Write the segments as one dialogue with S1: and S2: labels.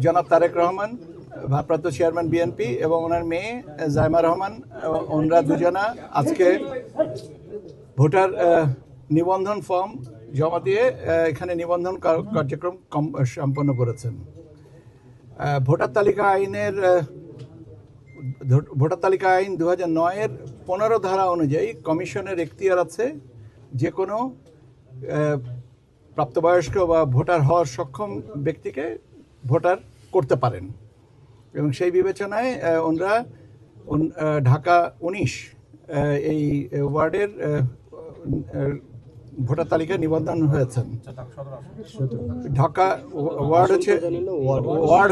S1: জনাব তারেক রহমান, ভারপ্রাপ্ত chairman BNP, এবং ওনার মেয়ে জাইমা রহমান, ওনারা দুজনা আজকে ভোটার নিবন্ধন ফর্ম জমা দিয়ে এখানে নিবন্ধন কার্যক্রম সম্পন্ন করেছেন। ভোটার তালিকা আইন 2009-এর 15 ধারা অনুযায়ী কমিশনের এখতিয়ার আছে যে কোনো প্রাপ্তবয়স্ক বা ভোটার হওয়ার সক্ষম ব্যক্তিকে ভোটার করতে পারেন, এবং সেই বিবেচনায় ওনারা ঢাকা 19 এই ওয়ার্ডের ভোটার তালিকায় নিবন্ধন হয়েছেন। ঢাকা ওয়ার্ড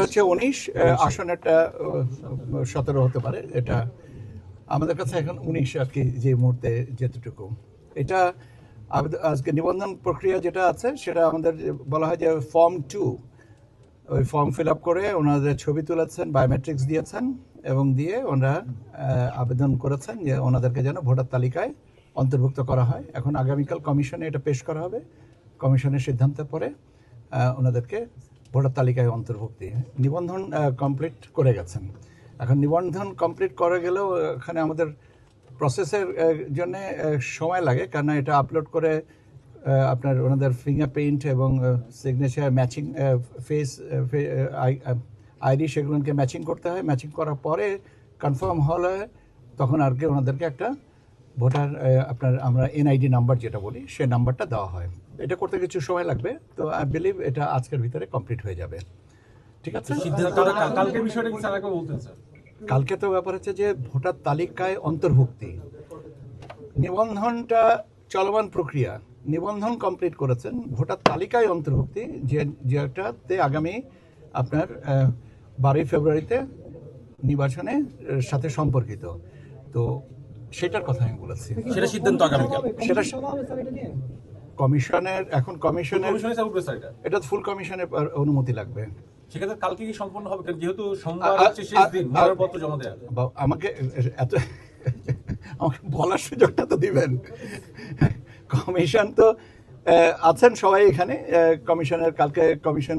S1: হচ্ছে 19, আসনেরটা 17 হতে পারে। এটা আমাদের কাছে এখন 19 আর কি, যে মুহূর্তে যেতটুকু। এটা আজকে নিবন্ধন প্রক্রিয়া যেটা আছে সেটা আমাদের বলা হয় যে ফর্ম 2। ওই ফর্ম ফিল আপ করে ওনাদের ছবি তুলেছেন, বায়োমেট্রিক্স দিয়েছেন, এবং দিয়ে ওনারা আবেদন করেছেন যে ওনাদেরকে যেন ভোটার তালিকায় অন্তর্ভুক্ত করা হয়। এখন আগামীকাল কমিশনে এটা পেশ করা হবে। কমিশনের সিদ্ধান্তের পরে ওনাদেরকে ভোটার তালিকায় অন্তর্ভুক্তি নিবন্ধন কমপ্লিট করে গেছেন। এখন নিবন্ধন কমপ্লিট করে গেলেও এখানে আমাদের প্রসেসের জন্য সময় লাগে, কারণ এটা আপলোড করে আপনার ওনাদের ফিঙ্গারপ্রিন্ট এবং সিগনেচার ম্যাচিং, ফেস আইডি, সেগুলোকে ম্যাচিং করতে হয়। ম্যাচিং করার পরে কনফার্ম হলে তখন আর কি ওনাদেরকে একটা ভোটার আপনার আমরা এনআইডি নাম্বার যেটা বলি সেই নাম্বারটা দেওয়া হয়। এটা করতে কিছু সময় লাগবে, তো আই বিলিভ এটা আজকের ভিতরে কমপ্লিট হয়ে যাবে। ঠিক আছে, কালকে তো ব্যাপার হচ্ছে যে ভোটার তালিকায় অন্তর্ভুক্তি, নিবন্ধনটা চলমান প্রক্রিয়া, নিবন্ধন কমপ্লিট করেছেন, ভোটার তালিকায় অন্তর্ভুক্তি যেটাতে আগামী আপনার 12 ফেব্রুয়ারিতে নির্বাচনের সাথে সম্পর্কিত। তো সেটার কথা আমি বলেছি,
S2: সেটা সিদ্ধান্ত আগামীকাল।
S1: সেটা কমিশনের, এখন কমিশনের এটা ফুল কমিশনের অনুমতি লাগবে।
S2: সেক্ষেত্রে কালকে কি সম্পন্ন হবে, যেহেতু সোমবার হচ্ছে শেষ দিন মনোনয়নপত্র জমা দেওয়ার?
S1: আমাকে বলার সুযোগটা তো দিবেন। কমিশন তো আছেন সবাই এখানে। কমিশনের কালকে কমিশন,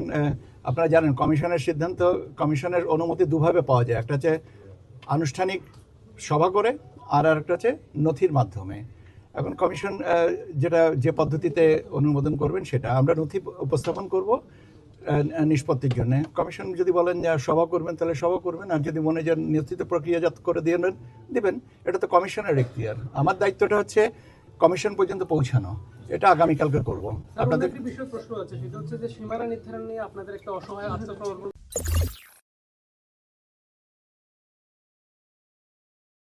S1: আপনারা জানেন কমিশনের সিদ্ধান্ত, কমিশনের অনুমতি দুভাবে পাওয়া যায়। একটা হচ্ছে আনুষ্ঠানিক সভা করে, আর একটা হচ্ছে নথির মাধ্যমে। এখন কমিশন যে পদ্ধতিতে অনুমোদন করবেন সেটা আমরা নথি উপস্থাপন করব নিষ্পত্তির জন্য। কমিশন যদি বলেন যে সভা করবেন তাহলে সভা করবেন, আর যদি মনে যে নিশ্চিত প্রক্রিয়াজাত করে দিবেন, এটা তো কমিশনের এখতিয়ার। আমার দায়িত্বটা হচ্ছে কমিশন পর্যন্ত পৌঁছানো, এটা আগামীকালকে করবো।
S3: আপনাদের একটি বিষয় প্রশ্ন আছে, সেটা হচ্ছে যে সীমানা নির্ধারণ নিয়ে আপনাদের একটা অসহায় আস্থা